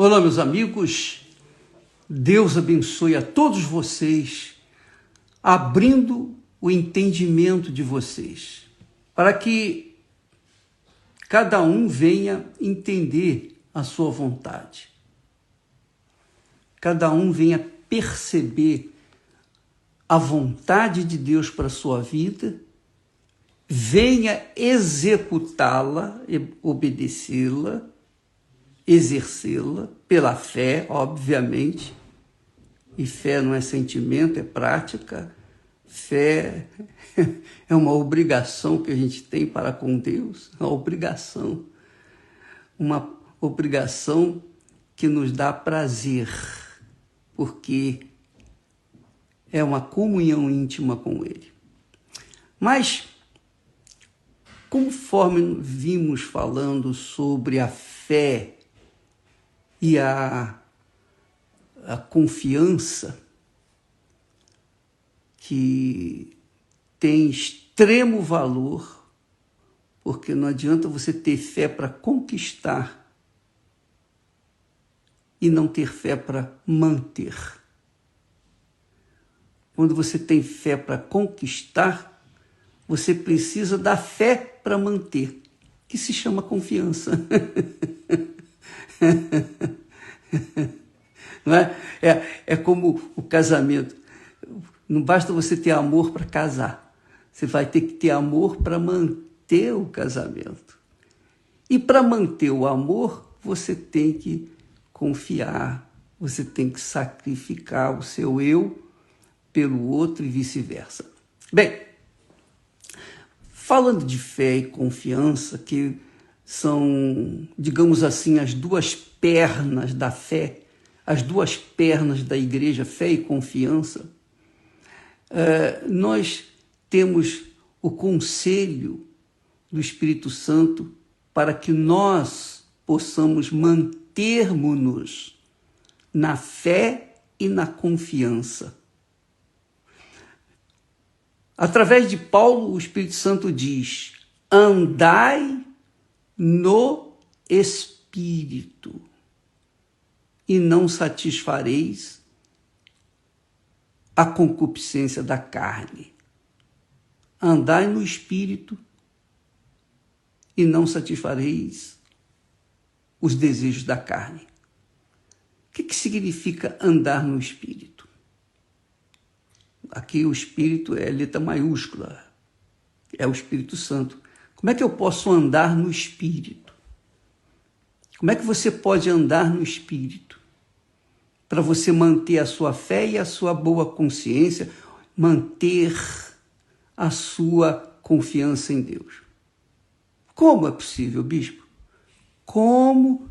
Olá, meus amigos, Deus abençoe a todos vocês, abrindo o entendimento de vocês, para que cada um venha entender a sua vontade, cada um venha perceber a vontade de Deus para a sua vida, venha executá-la, obedecê-la, exercê-la pela fé, obviamente. E fé não é sentimento, é prática. Fé é uma obrigação que a gente tem para com Deus, uma obrigação que nos dá prazer, porque é uma comunhão íntima com Ele. Mas, conforme vimos falando sobre a fé e a confiança, que tem extremo valor, porque não adianta você ter fé para conquistar e não ter fé para manter. Quando você tem fé para conquistar, você precisa da fé para manter, que se chama confiança. Não é? É como o casamento. Não basta você ter amor para casar. Você vai ter que ter amor para manter o casamento. E para manter o amor, você tem que confiar, você tem que sacrificar o seu eu pelo outro e vice-versa. Bem, falando de fé e confiança, que são, digamos assim, as duas pernas da fé, as duas pernas da igreja, fé e confiança, nós temos o conselho do Espírito Santo para que nós possamos mantermos-nos na fé e na confiança. Através de Paulo, o Espírito Santo diz: andai no Espírito e não satisfareis a concupiscência da carne. Andai no Espírito e não satisfareis os desejos da carne. O que significa andar no Espírito? Aqui o Espírito é letra maiúscula, é o Espírito Santo. Como é que eu posso andar no Espírito? Como é que você pode andar no Espírito? Para você manter a sua fé e a sua boa consciência, manter a sua confiança em Deus. Como é possível, bispo? Como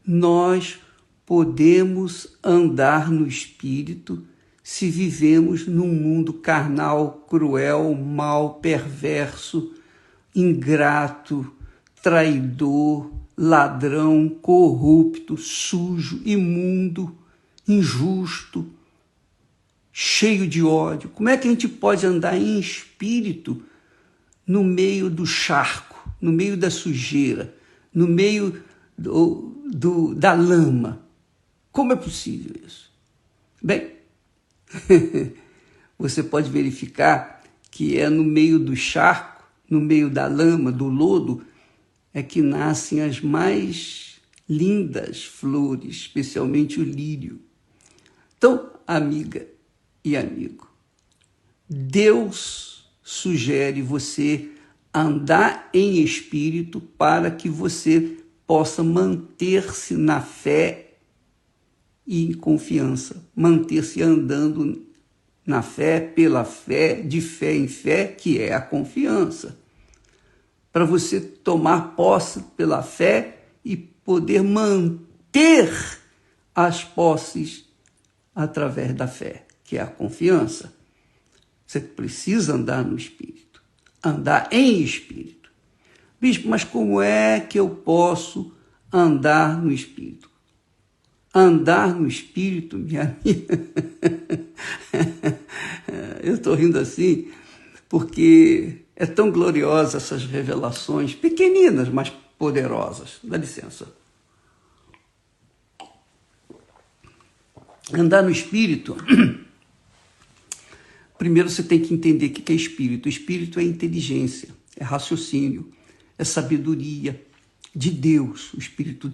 nós podemos andar no Espírito se vivemos num mundo carnal, cruel, mau, perverso, ingrato, traidor, ladrão, corrupto, sujo, imundo, injusto, cheio de ódio? Como é que a gente pode andar em espírito no meio do charco, no meio da sujeira, no meio da lama? Como é possível isso? Bem, você pode verificar que é no meio do charco, no meio da lama, do lodo, é que nascem as mais lindas flores, especialmente o lírio. Então, amiga e amigo, Deus sugere você andar em espírito para que você possa manter-se na fé e em confiança, manter-se andando na fé, pela fé, de fé em fé, que é a confiança. Para você tomar posse pela fé e poder manter as posses através da fé, que é a confiança. Você precisa andar no Espírito, andar em Espírito. Bispo, mas como é que eu posso andar no Espírito? Andar no Espírito, minha amiga, eu estou rindo assim, porque é tão gloriosa essas revelações, pequeninas, mas poderosas. Dá licença. Andar no espírito, primeiro você tem que entender o que é espírito. O espírito é inteligência, é raciocínio, é sabedoria de Deus. O espírito,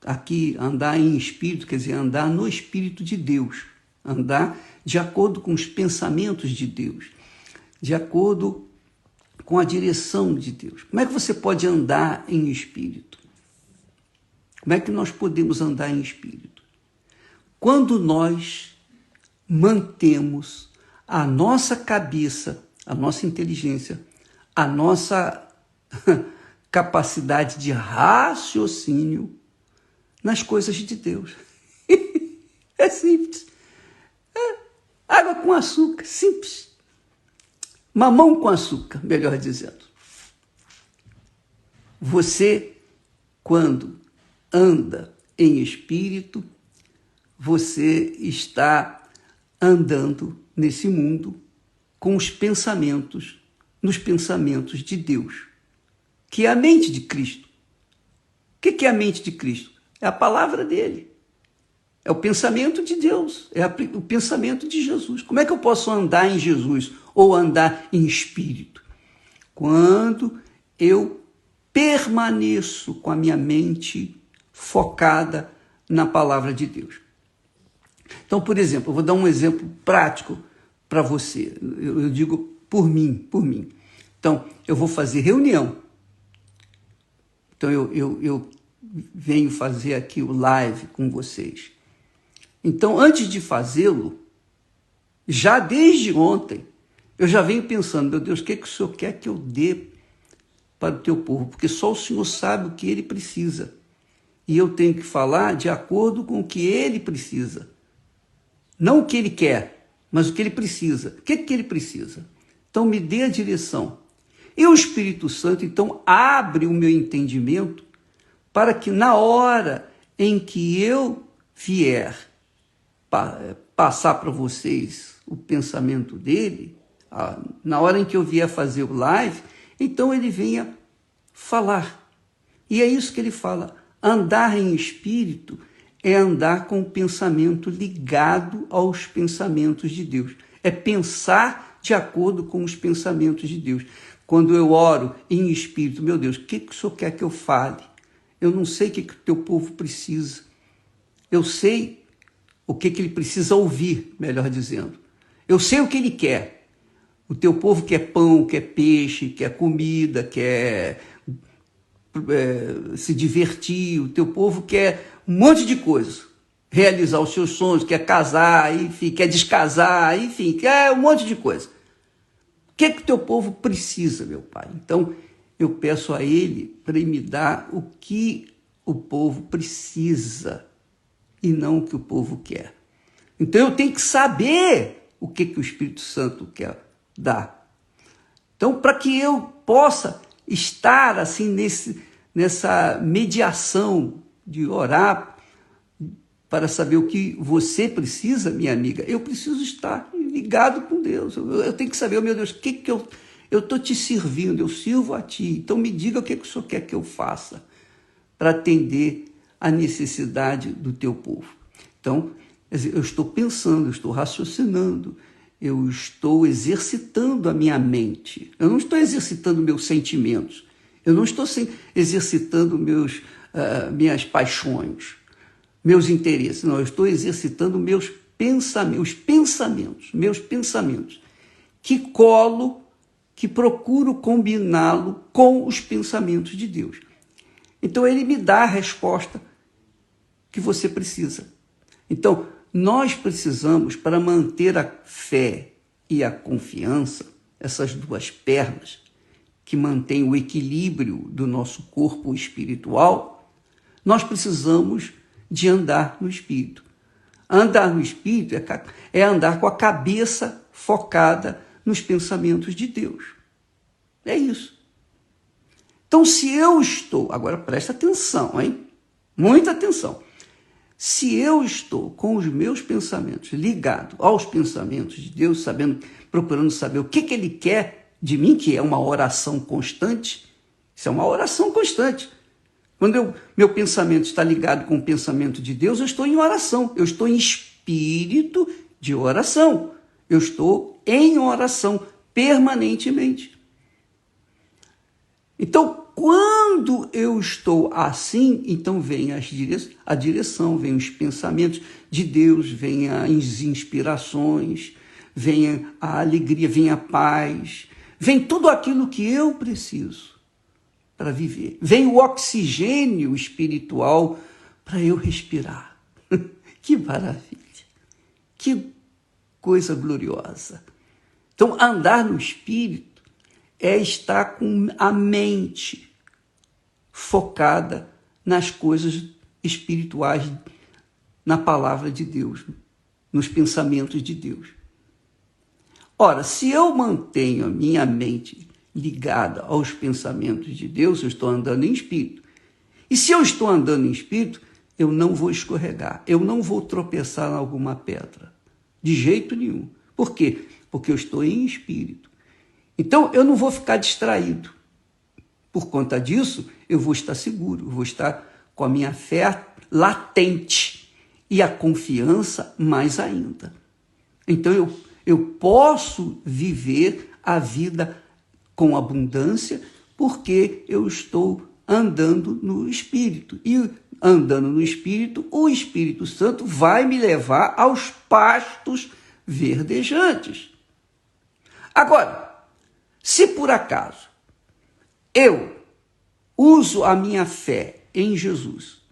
aqui, andar em espírito, quer dizer, andar no espírito de Deus. Andar de acordo com os pensamentos de Deus, de acordo com a direção de Deus. Como é que você pode andar em espírito? Como é que nós podemos andar em espírito? Quando nós mantemos a nossa cabeça, a nossa inteligência, a nossa capacidade de raciocínio nas coisas de Deus. É simples. Água com açúcar, simples. Mamão com açúcar, melhor dizendo. Você, quando anda em espírito, você está andando nesse mundo com os pensamentos, nos pensamentos de Deus, que é a mente de Cristo. O que é a mente de Cristo? É a palavra dele. É o pensamento de Deus, é o pensamento de Jesus. Como é que eu posso andar em Jesus ou andar em espírito? Quando eu permaneço com a minha mente focada na palavra de Deus. Então, por exemplo, eu vou dar um exemplo prático para você. Eu digo por mim. Então, eu vou fazer reunião. Então, eu venho fazer aqui o live com vocês. Então, antes de fazê-lo, já desde ontem, eu já venho pensando, meu Deus, o que o Senhor quer que eu dê para o teu povo? Porque só o Senhor sabe o que ele precisa. E eu tenho que falar de acordo com o que ele precisa. Não o que ele quer, mas o que ele precisa. O que ele precisa? Então, me dê a direção. E o Espírito Santo, então, abre o meu entendimento para que na hora em que eu vier passar para vocês o pensamento dele, na hora em que eu vier fazer o live, então ele venha falar. E é isso que ele fala. Andar em espírito é andar com o pensamento ligado aos pensamentos de Deus. É pensar de acordo com os pensamentos de Deus. Quando eu oro em espírito, meu Deus, o que o Senhor quer que eu fale? Eu não sei o que o teu povo precisa. Eu sei o que ele precisa ouvir, melhor dizendo. Eu sei o que ele quer. O teu povo quer pão, quer peixe, quer comida, quer se divertir. O teu povo quer um monte de coisa. Realizar os seus sonhos, quer casar, enfim, quer descasar, enfim, quer um monte de coisa. O que o teu povo precisa, meu Pai? Então, eu peço a ele para ele me dar o que o povo precisa e não o que o povo quer. Então eu tenho que saber o que o Espírito Santo quer dar. Então, para que eu possa estar assim nessa mediação de orar para saber o que você precisa, minha amiga, eu preciso estar ligado com Deus. Eu tenho que saber, meu Deus, o que eu estou te servindo, eu sirvo a ti. Então me diga o que o Senhor quer que eu faça para atender a necessidade do teu povo. Então, eu estou pensando, eu estou raciocinando, eu estou exercitando a minha mente. Eu não estou exercitando meus sentimentos. Eu não estou exercitando minhas paixões, meus interesses. Não, eu estou exercitando meus pensamentos, que procuro combiná-lo com os pensamentos de Deus. Então, ele me dá a resposta que você precisa. Então, nós precisamos, para manter a fé e a confiança, essas duas pernas que mantêm o equilíbrio do nosso corpo espiritual, nós precisamos de andar no Espírito. Andar no Espírito é andar com a cabeça focada nos pensamentos de Deus. É isso. Então, se eu estou... Agora, presta atenção, hein? Muita atenção. Se eu estou com os meus pensamentos ligados aos pensamentos de Deus, procurando saber o que ele quer de mim, que é uma oração constante, isso é uma oração constante. Quando meu pensamento está ligado com o pensamento de Deus, eu estou em oração, eu estou em espírito de oração. Eu estou em oração permanentemente. Então, quando eu estou assim, então vem a direção, vem os pensamentos de Deus, vem as inspirações, vem a alegria, vem a paz, vem tudo aquilo que eu preciso para viver. Vem o oxigênio espiritual para eu respirar. Que maravilha! Que coisa gloriosa! Então, andar no Espírito é estar com a mente focada nas coisas espirituais, na palavra de Deus, nos pensamentos de Deus. Ora, se eu mantenho a minha mente ligada aos pensamentos de Deus, eu estou andando em Espírito. E se eu estou andando em Espírito, eu não vou escorregar, eu não vou tropeçar em alguma pedra, de jeito nenhum. Por quê? Porque eu estou em Espírito. Então, eu não vou ficar distraído. Por conta disso, eu vou estar seguro, eu vou estar com a minha fé latente e a confiança mais ainda. Então, eu posso viver a vida com abundância porque eu estou andando no Espírito. E andando no Espírito, o Espírito Santo vai me levar aos pastos verdejantes. Agora, se por acaso eu uso a minha fé em Jesus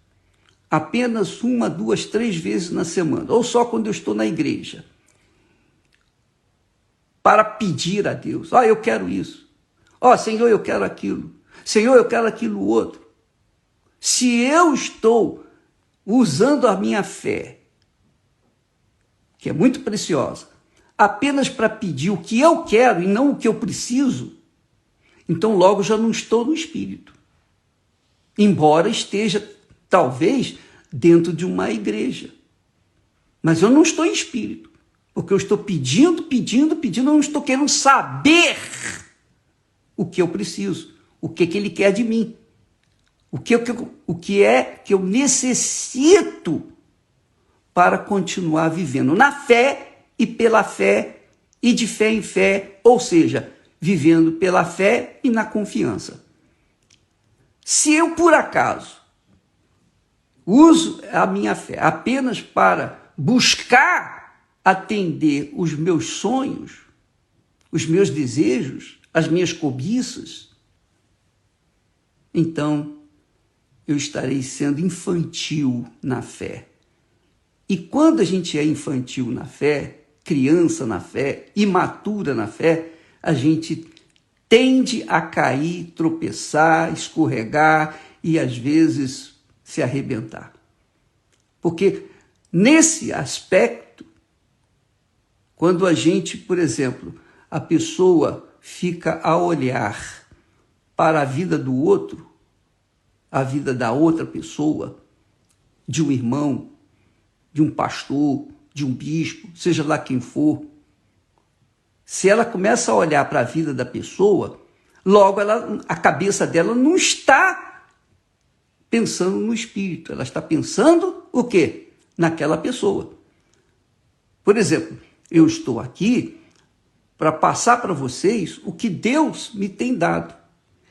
apenas 1, 2, 3 vezes na semana, ou só quando eu estou na igreja, para pedir a Deus, eu quero isso, Senhor, eu quero aquilo, Senhor, eu quero aquilo outro. Se eu estou usando a minha fé, que é muito preciosa, apenas para pedir o que eu quero e não o que eu preciso, então logo já não estou no Espírito. Embora esteja, talvez, dentro de uma igreja. Mas eu não estou em Espírito, porque eu estou pedindo, eu não estou querendo saber o que eu preciso, o que Ele quer de mim, o que é que eu necessito para continuar vivendo na fé e pela fé e de fé em fé, ou seja, vivendo pela fé e na confiança. Se eu, por acaso, uso a minha fé apenas para buscar atender os meus sonhos, os meus desejos, as minhas cobiças, então eu estarei sendo infantil na fé. E quando a gente é infantil na fé, criança na fé, imatura na fé, a gente tende a cair, tropeçar, escorregar e, às vezes, se arrebentar. Porque, nesse aspecto, quando a gente, por exemplo, a pessoa fica a olhar para a vida do outro, a vida da outra pessoa, de um irmão, de um pastor, de um bispo, seja lá quem for, se ela começa a olhar para a vida da pessoa, logo a cabeça dela não está pensando no Espírito, ela está pensando o quê? Naquela pessoa. Por exemplo, eu estou aqui para passar para vocês o que Deus me tem dado.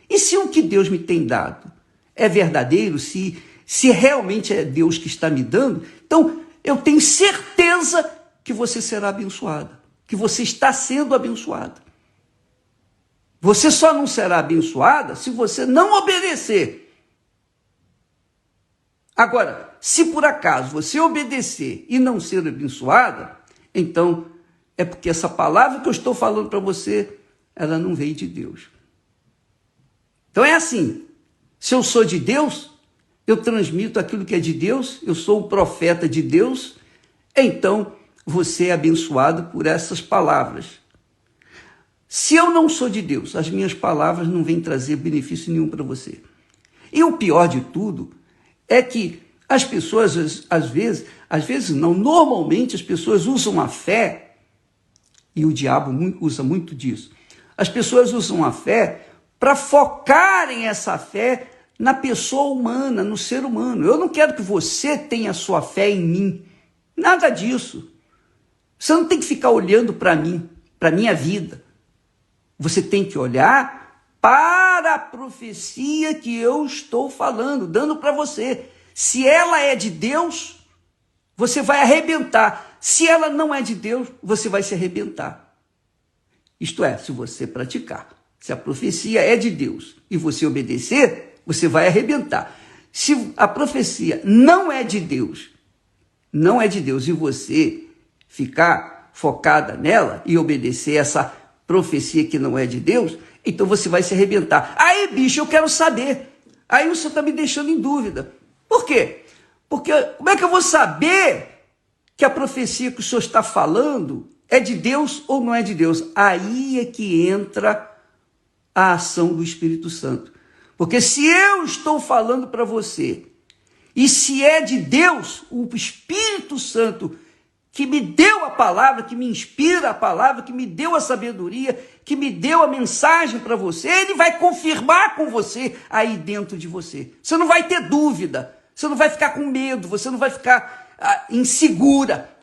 E se o que Deus me tem dado é verdadeiro, se realmente é Deus que está me dando, então eu tenho certeza que você será abençoada, que você está sendo abençoada. Você só não será abençoada se você não obedecer. Agora, se por acaso você obedecer e não ser abençoada, então é porque essa palavra que eu estou falando para você, ela não veio de Deus. Então é assim, se eu sou de Deus, eu transmito aquilo que é de Deus, eu sou o profeta de Deus, então você é abençoado por essas palavras. Se eu não sou de Deus, as minhas palavras não vêm trazer benefício nenhum para você. E o pior de tudo é que as pessoas, às vezes não, normalmente as pessoas usam a fé, e o diabo usa muito disso, as pessoas usam a fé para focarem essa fé na pessoa humana, no ser humano. Eu não quero que você tenha a sua fé em mim. Nada disso. Você não tem que ficar olhando para mim, para a minha vida. Você tem que olhar para a profecia que eu estou falando, dando para você. Se ela é de Deus, você vai arrebentar. Se ela não é de Deus, você vai se arrebentar. Isto é, se você praticar. Se a profecia é de Deus e você obedecer, você vai arrebentar. Se a profecia não é de Deus, e você ficar focada nela e obedecer essa profecia que não é de Deus, então você vai se arrebentar. Aí, bicho, eu quero saber. Aí o senhor está me deixando em dúvida. Por quê? Porque como é que eu vou saber que a profecia que o senhor está falando é de Deus ou não é de Deus? Aí é que entra a ação do Espírito Santo. Porque se eu estou falando para você, e se é de Deus, o Espírito Santo, que me deu a palavra, que me inspira a palavra, que me deu a sabedoria, que me deu a mensagem para você, ele vai confirmar com você aí dentro de você. Você não vai ter dúvida, você não vai ficar com medo, você não vai ficar insegura,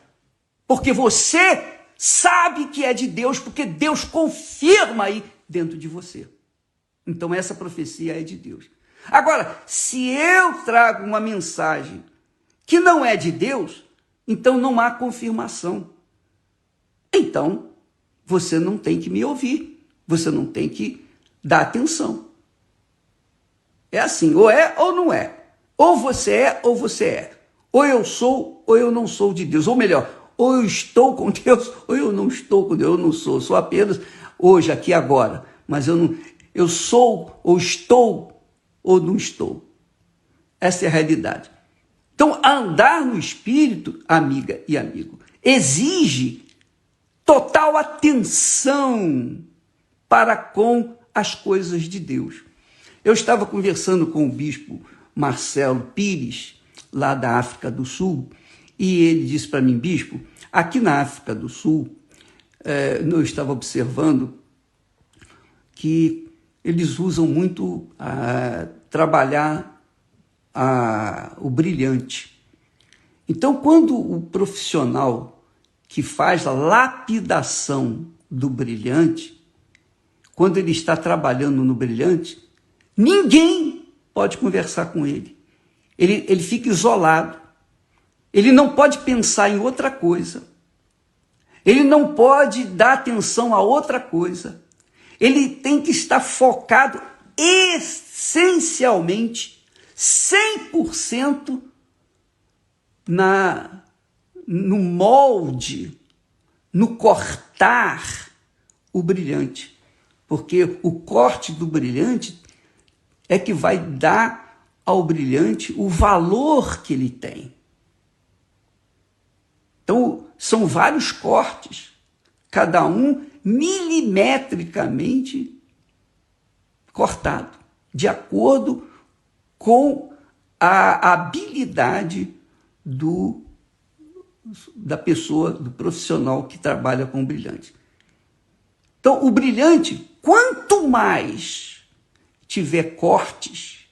porque você sabe que é de Deus, porque Deus confirma aí dentro de você. Então essa profecia é de Deus. Agora, se eu trago uma mensagem que não é de Deus, então não há confirmação. Então, você não tem que me ouvir, você não tem que dar atenção. É assim, ou é ou não é. Ou você é ou você é. Ou eu sou ou eu não sou de Deus. Ou melhor, ou eu estou com Deus ou eu não estou com Deus. Eu não sou, sou apenas hoje, aqui, agora. Mas eu sou ou estou ou não estou. Essa é a realidade. Então, andar no Espírito, amiga e amigo, exige total atenção para com as coisas de Deus. Eu estava conversando com o bispo Marcelo Pires, lá da África do Sul, e ele disse para mim, bispo, aqui na África do Sul, eu estava observando que eles usam muito trabalhar o brilhante. Então, quando o profissional que faz a lapidação do brilhante, quando ele está trabalhando no brilhante, ninguém pode conversar com ele. Ele fica isolado. Ele não pode pensar em outra coisa. Ele não pode dar atenção a outra coisa. Ele tem que estar focado essencialmente 100% no molde, no cortar o brilhante. Porque o corte do brilhante é que vai dar ao brilhante o valor que ele tem. Então, são vários cortes, cada um milimetricamente cortado, de acordo com a habilidade da pessoa, do profissional que trabalha com o brilhante. Então, o brilhante, quanto mais tiver cortes,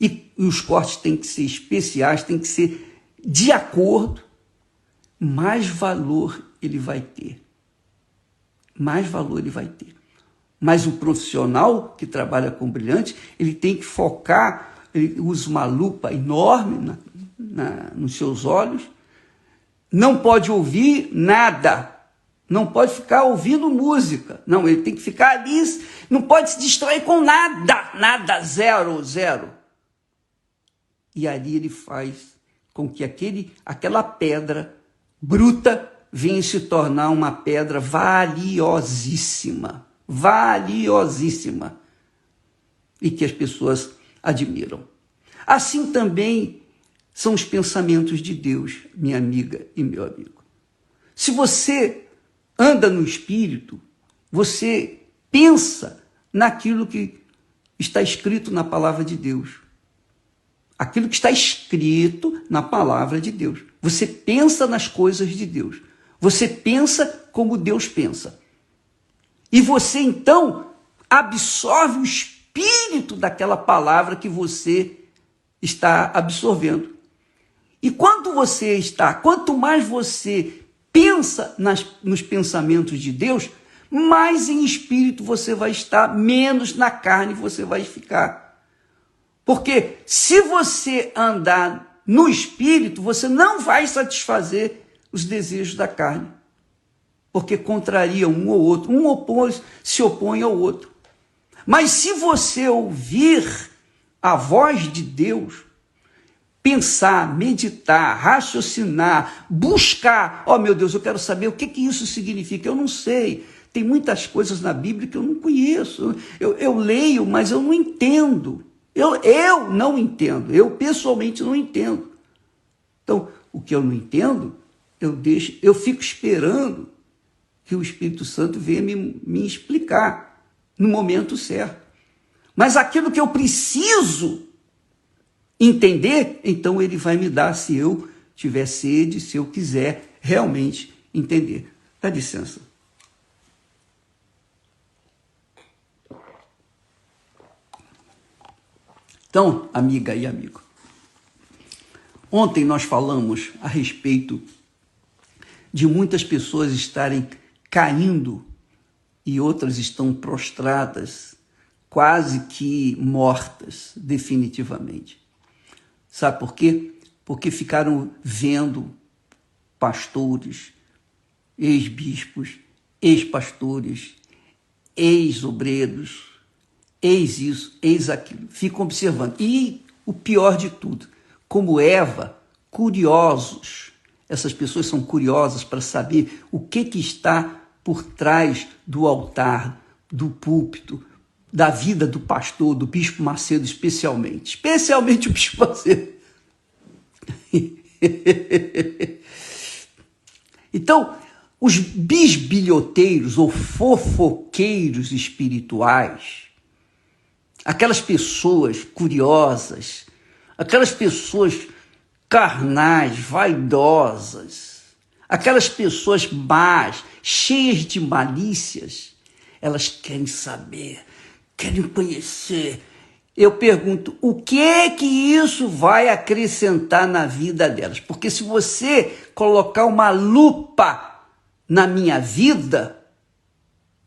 e os cortes têm que ser especiais, têm que ser de acordo, mais valor ele vai ter. Mais valor ele vai ter. Mas o profissional que trabalha com brilhante, ele tem que focar, ele usa uma lupa enorme nos seus olhos, não pode ouvir nada, não pode ficar ouvindo música, não, ele tem que ficar ali, não pode se distrair com nada, zero. E ali ele faz com que aquela pedra bruta venha se tornar uma pedra valiosíssima, e que as pessoas admiram. Assim também são os pensamentos de Deus, minha amiga e meu amigo. Se você anda no Espírito, você pensa naquilo que está escrito na palavra de Deus. Aquilo que está escrito na palavra de Deus. Você pensa nas coisas de Deus. Você pensa como Deus pensa. E você, então, absorve o espírito daquela palavra que você está absorvendo. E quando quanto mais você pensa nos pensamentos de Deus, mais em espírito você vai estar, menos na carne você vai ficar. Porque se você andar no espírito, você não vai satisfazer os desejos da carne, porque contraria um ou outro, se opõe ao outro. Mas se você ouvir a voz de Deus, pensar, meditar, raciocinar, buscar, meu Deus, eu quero saber o que isso significa, eu não sei, tem muitas coisas na Bíblia que eu não conheço, eu leio, mas eu não entendo, eu não entendo, eu pessoalmente não entendo. Então, o que eu não entendo, eu fico esperando que o Espírito Santo venha me explicar no momento certo. Mas aquilo que eu preciso entender, então ele vai me dar se eu tiver sede, se eu quiser realmente entender. Dá licença. Então, amiga e amigo, ontem nós falamos a respeito de muitas pessoas estarem caindo e outras estão prostradas, quase que mortas definitivamente. Sabe por quê? Porque ficaram vendo pastores, ex-bispos, ex-pastores, ex-obreiros, ex-isso, ex-aquilo. Ficam observando. E o pior de tudo, como Eva, curiosos. Essas pessoas são curiosas para saber o que está por trás do altar, do púlpito, da vida do pastor, do bispo Macedo especialmente o bispo Macedo. Então, os bisbilhoteiros ou fofoqueiros espirituais, aquelas pessoas curiosas, aquelas pessoas carnais, vaidosas, aquelas pessoas más, cheias de malícias, elas querem saber, querem conhecer. Eu pergunto, o que é que isso vai acrescentar na vida delas? Porque se você colocar uma lupa na minha vida,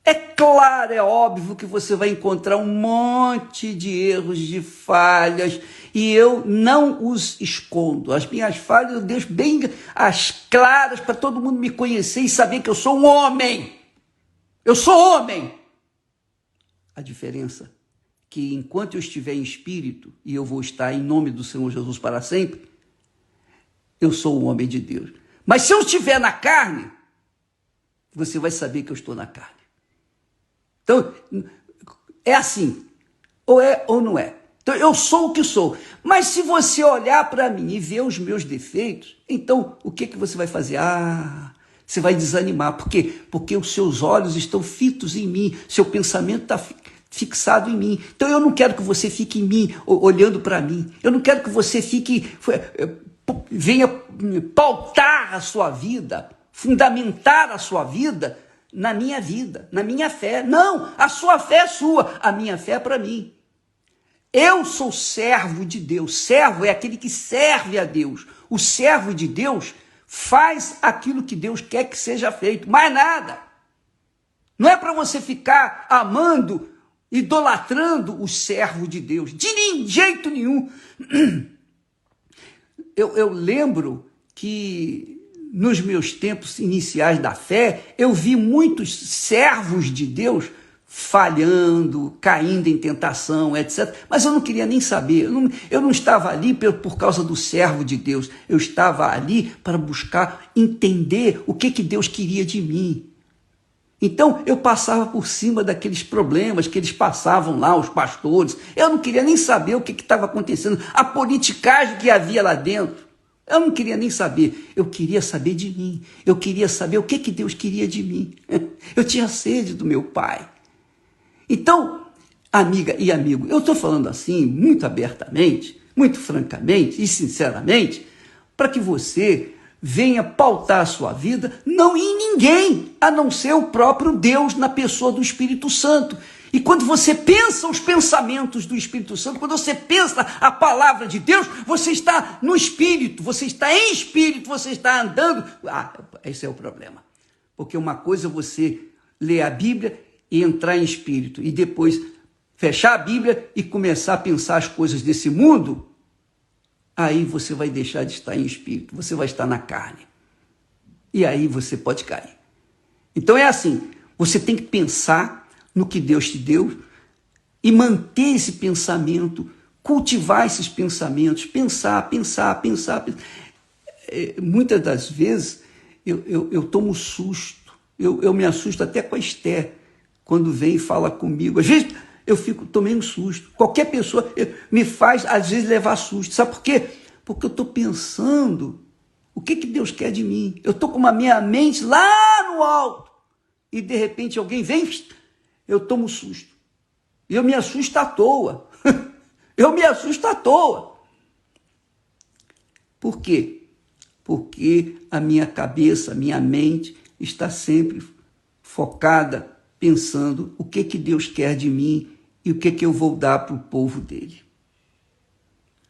é claro, é óbvio que você vai encontrar um monte de erros, de falhas, e eu não os escondo. As minhas falhas eu deixo bem as claras para todo mundo me conhecer e saber que eu sou um homem. Eu sou homem. A diferença é que enquanto eu estiver em espírito, e eu vou estar em nome do Senhor Jesus para sempre, eu sou um homem de Deus. Mas se eu estiver na carne, você vai saber que eu estou na carne. Então, é assim, ou é ou não é. Então, eu sou o que sou. Mas se você olhar para mim e ver os meus defeitos, então, o que você vai fazer? Você vai desanimar. Por quê? Porque os seus olhos estão fitos em mim, seu pensamento está fixado em mim. Então, eu não quero que você fique em mim, olhando para mim. Eu não quero que você venha pautar a sua vida, fundamentar a sua vida, na minha fé. Não, a sua fé é sua, a minha fé é para mim. Eu sou servo de Deus. Servo é aquele que serve a Deus. O servo de Deus faz aquilo que Deus quer que seja feito, mais nada. Não é para você ficar amando, idolatrando o servo de Deus, de jeito nenhum. Eu lembro que nos meus tempos iniciais da fé, eu vi muitos servos de Deus falhando, caindo em tentação, etc. Mas eu não queria nem saber, eu não estava ali por causa do servo de Deus, eu estava ali para buscar entender o que Deus queria de mim. Então, eu passava por cima daqueles problemas que eles passavam lá, os pastores. Eu não queria nem saber o que estava acontecendo, a politicagem que havia lá dentro. Eu não queria nem saber, eu queria saber de mim, eu queria saber o que Deus queria de mim. Eu tinha sede do meu Pai. Então, amiga e amigo, eu estou falando assim, muito abertamente, muito francamente e sinceramente, para que você venha pautar a sua vida, não em ninguém, a não ser o próprio Deus na pessoa do Espírito Santo. E quando você pensa os pensamentos do Espírito Santo, quando você pensa a palavra de Deus, você está no Espírito, você está em Espírito, você está andando. Esse é o problema. Porque uma coisa é você ler a Bíblia e entrar em Espírito, e depois fechar a Bíblia e começar a pensar as coisas desse mundo, aí você vai deixar de estar em Espírito, você vai estar na carne. E aí você pode cair. Então é assim, você tem que pensar no que Deus te deu e manter esse pensamento, cultivar esses pensamentos, pensar. Muitas das vezes eu tomo susto, eu me assusto até com a Esther, quando vem e fala comigo. Às vezes tomei um susto. Qualquer pessoa me faz, às vezes, levar susto. Sabe por quê? Porque eu estou pensando o que Deus quer de mim. Eu estou com a minha mente lá no alto e, de repente, alguém vem, eu tomo susto. E eu me assusto à toa. Eu me assusto à toa. Por quê? Porque a minha cabeça, a minha mente está sempre focada, pensando o que Deus quer de mim e o que eu vou dar para o povo dele.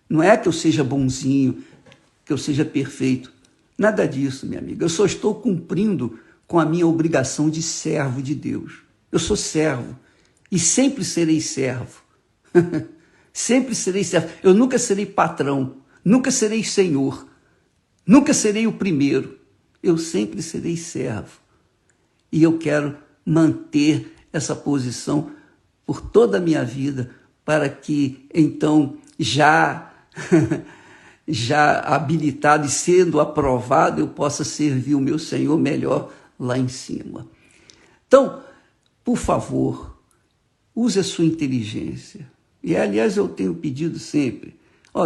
Não é que eu seja bonzinho, que eu seja perfeito. Nada disso, minha amiga. Eu só estou cumprindo com a minha obrigação de servo de Deus. Eu sou servo e sempre serei servo. Sempre serei servo. Eu nunca serei patrão, nunca serei senhor, nunca serei o primeiro. Eu sempre serei servo. E eu quero manter essa posição por toda a minha vida, para que, então, já habilitado e sendo aprovado, eu possa servir o meu Senhor melhor lá em cima. Então, por favor, use a sua inteligência. E, aliás, eu tenho pedido sempre,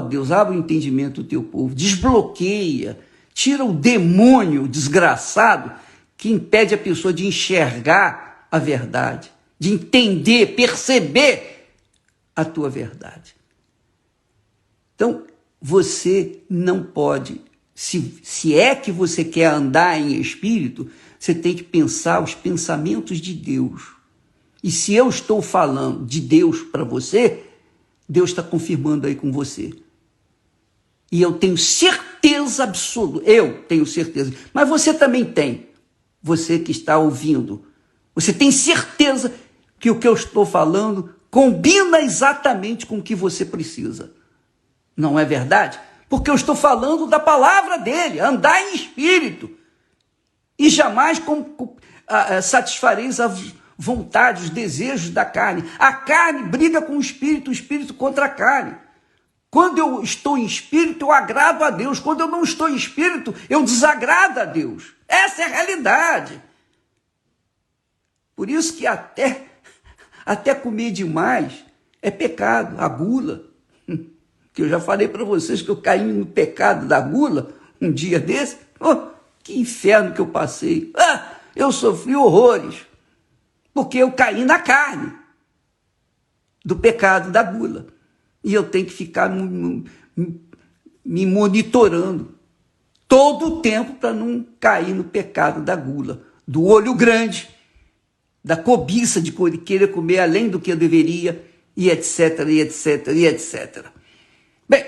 Deus, abre o entendimento do teu povo, desbloqueia, tira o demônio desgraçado que impede a pessoa de enxergar a verdade, de entender, perceber a tua verdade. Então, você não pode, se é que você quer andar em espírito, você tem que pensar os pensamentos de Deus. E se eu estou falando de Deus para você, Deus está confirmando aí com você. E eu tenho certeza absoluta, eu tenho certeza, mas você também tem, você que está ouvindo, você tem certeza que o que eu estou falando combina exatamente com o que você precisa. Não é verdade? Porque eu estou falando da palavra dele, andar em espírito. E jamais satisfareis a vontade, os desejos da carne. A carne briga com o espírito contra a carne. Quando eu estou em espírito, eu agrado a Deus. Quando eu não estou em espírito, eu desagrado a Deus. Essa é a realidade. Por isso que até comer demais é pecado, a gula. Que eu já falei para vocês que eu caí no pecado da gula um dia desse. Que inferno que eu passei. Eu sofri horrores. Porque eu caí na carne do pecado da gula. E eu tenho que ficar me monitorando todo o tempo para não cair no pecado da gula, do olho grande, da cobiça de querer comer além do que eu deveria, e etc, e etc, e etc. Bem,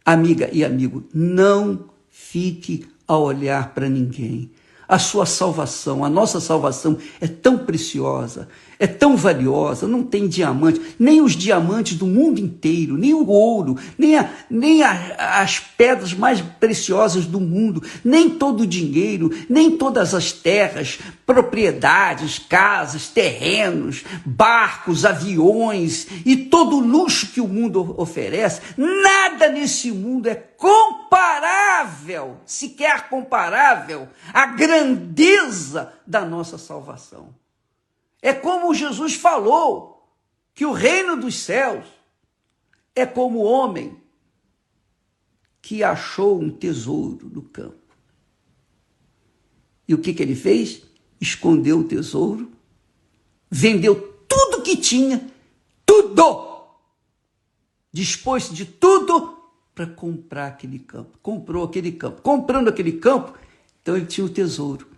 amiga e amigo, não fique a olhar para ninguém. A sua salvação, a nossa salvação é tão preciosa, é tão valiosa, não tem diamante, nem os diamantes do mundo inteiro, nem o ouro, nem as pedras mais preciosas do mundo, nem todo o dinheiro, nem todas as terras, propriedades, casas, terrenos, barcos, aviões e todo o luxo que o mundo oferece, nada nesse mundo é comparável, sequer comparável, à grandeza da nossa salvação. É como Jesus falou, que o reino dos céus é como o homem que achou um tesouro no campo. E o que ele fez? Escondeu o tesouro, vendeu tudo que tinha, tudo, dispôs-se de tudo para comprar aquele campo. Comprou aquele campo. Comprando aquele campo, então ele tinha o tesouro.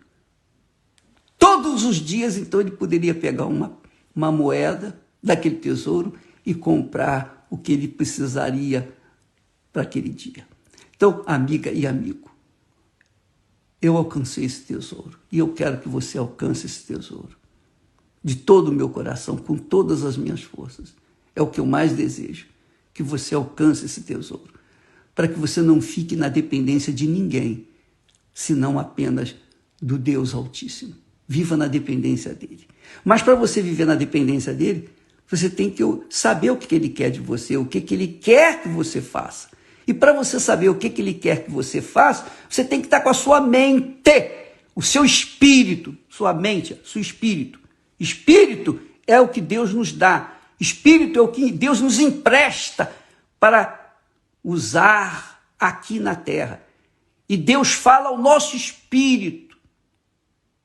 Todos os dias, então, ele poderia pegar uma uma moeda daquele tesouro e comprar o que ele precisaria para aquele dia. Então, amiga e amigo, eu alcancei esse tesouro e eu quero que você alcance esse tesouro de todo o meu coração, com todas as minhas forças. É o que eu mais desejo, que você alcance esse tesouro, para que você não fique na dependência de ninguém, senão apenas do Deus Altíssimo. Viva na dependência dele. Mas para você viver na dependência dele, você tem que saber o que ele quer de você, o que ele quer que você faça. E para você saber o que ele quer que você faça, você tem que estar com a sua mente, o seu espírito, sua mente, seu espírito. Espírito é o que Deus nos dá. Espírito é o que Deus nos empresta para usar aqui na terra. E Deus fala ao nosso espírito.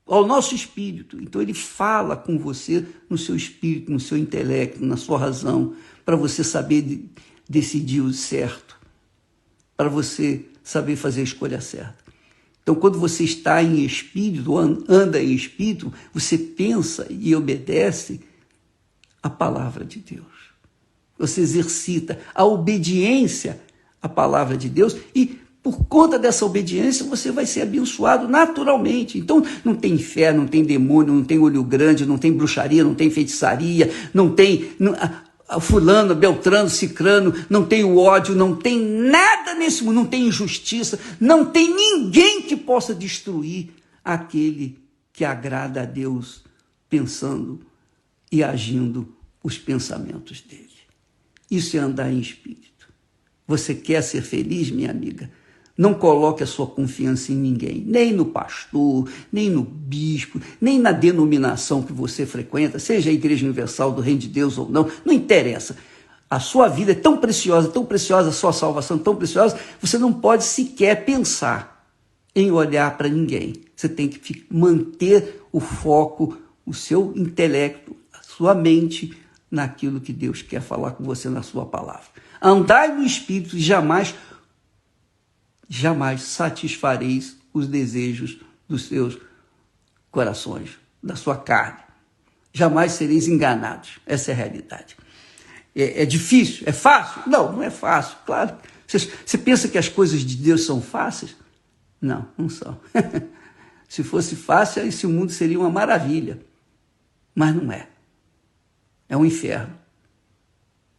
Ao nosso espírito. Então ele fala com você no seu espírito, no seu intelecto, na sua razão, para você saber decidir o certo, para você saber fazer a escolha certa. Então, quando você está em espírito, anda em espírito, você pensa e obedece a palavra de Deus. Você exercita a obediência à palavra de Deus e, por conta dessa obediência, você vai ser abençoado naturalmente. Então, não tem fé, não tem demônio, não tem olho grande, não tem bruxaria, não tem feitiçaria, não tem fulano, beltrano, cicrano, não tem o ódio, não tem nada nesse mundo, não tem injustiça, não tem ninguém que possa destruir aquele que agrada a Deus pensando e agindo os pensamentos dele. Isso é andar em espírito. Você quer ser feliz, minha amiga? Não coloque a sua confiança em ninguém, nem no pastor, nem no bispo, nem na denominação que você frequenta, seja a Igreja Universal do Reino de Deus ou não, não interessa. A sua vida é tão preciosa, a sua salvação é tão preciosa, você não pode sequer pensar em olhar para ninguém. Você tem que manter o foco, o seu intelecto, a sua mente naquilo que Deus quer falar com você na sua palavra. Andai no Espírito e jamais satisfareis os desejos dos seus corações, da sua carne. Jamais sereis enganados. Essa é a realidade. É difícil? É fácil? Não, não é fácil. Claro. Você pensa que as coisas de Deus são fáceis? Não, não são. Se fosse fácil, esse mundo seria uma maravilha. Mas não é. É um inferno.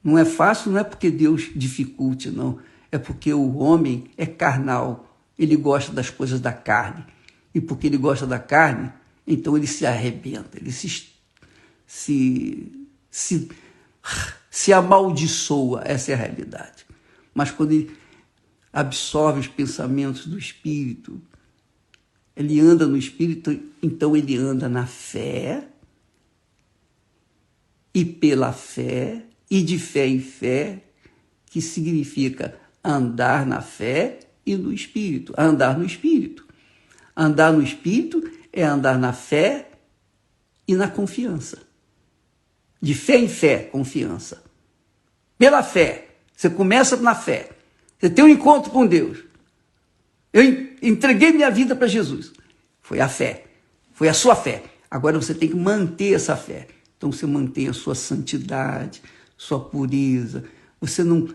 Não é fácil, não é porque Deus dificulte, não. É porque o homem é carnal, ele gosta das coisas da carne. E porque ele gosta da carne, então ele se arrebenta, ele se amaldiçoa, essa é a realidade. Mas quando ele absorve os pensamentos do Espírito, ele anda no Espírito, então ele anda na fé, e pela fé, e de fé em fé, que significa andar na fé e no Espírito. Andar no Espírito. Andar no Espírito é andar na fé e na confiança. De fé em fé, confiança. Pela fé. Você começa na fé. Você tem um encontro com Deus. Eu entreguei minha vida para Jesus. Foi a fé. Foi a sua fé. Agora você tem que manter essa fé. Então você mantém a sua santidade, sua pureza. Você não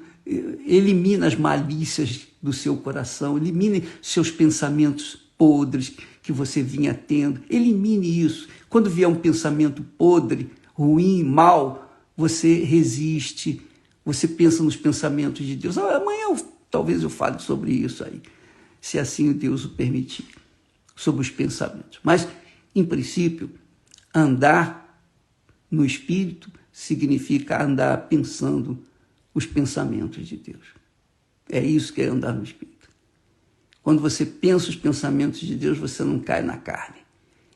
elimina as malícias do seu coração, elimine seus pensamentos podres que você vinha tendo, elimine isso. Quando vier um pensamento podre, ruim, mal, você resiste, você pensa nos pensamentos de Deus. Amanhã talvez eu fale sobre isso aí, se assim Deus o permitir, sobre os pensamentos. Mas, em princípio, andar no Espírito significa andar pensando os pensamentos de Deus. É isso que é andar no Espírito. Quando você pensa os pensamentos de Deus, você não cai na carne.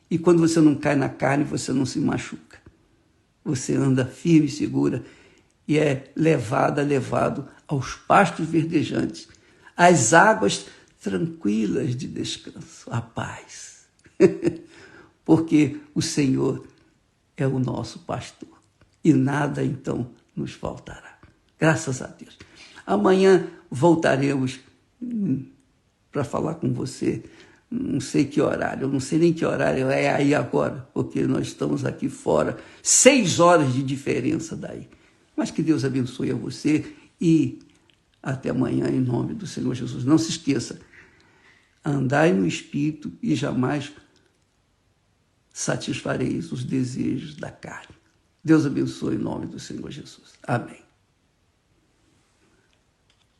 E quando você não cai na carne, você não se machuca. Você anda firme e segura e é levado aos pastos verdejantes, às águas tranquilas de descanso, a paz. Porque o Senhor é o nosso pastor e nada então nos faltará. Graças a Deus. Amanhã voltaremos para falar com você não sei que horário, eu não sei nem que horário é aí agora, porque nós estamos aqui fora, 6 horas de diferença daí. Mas que Deus abençoe a você e até amanhã, em nome do Senhor Jesus. Não se esqueça, andai no Espírito e jamais satisfareis os desejos da carne. Deus abençoe em nome do Senhor Jesus. Amém.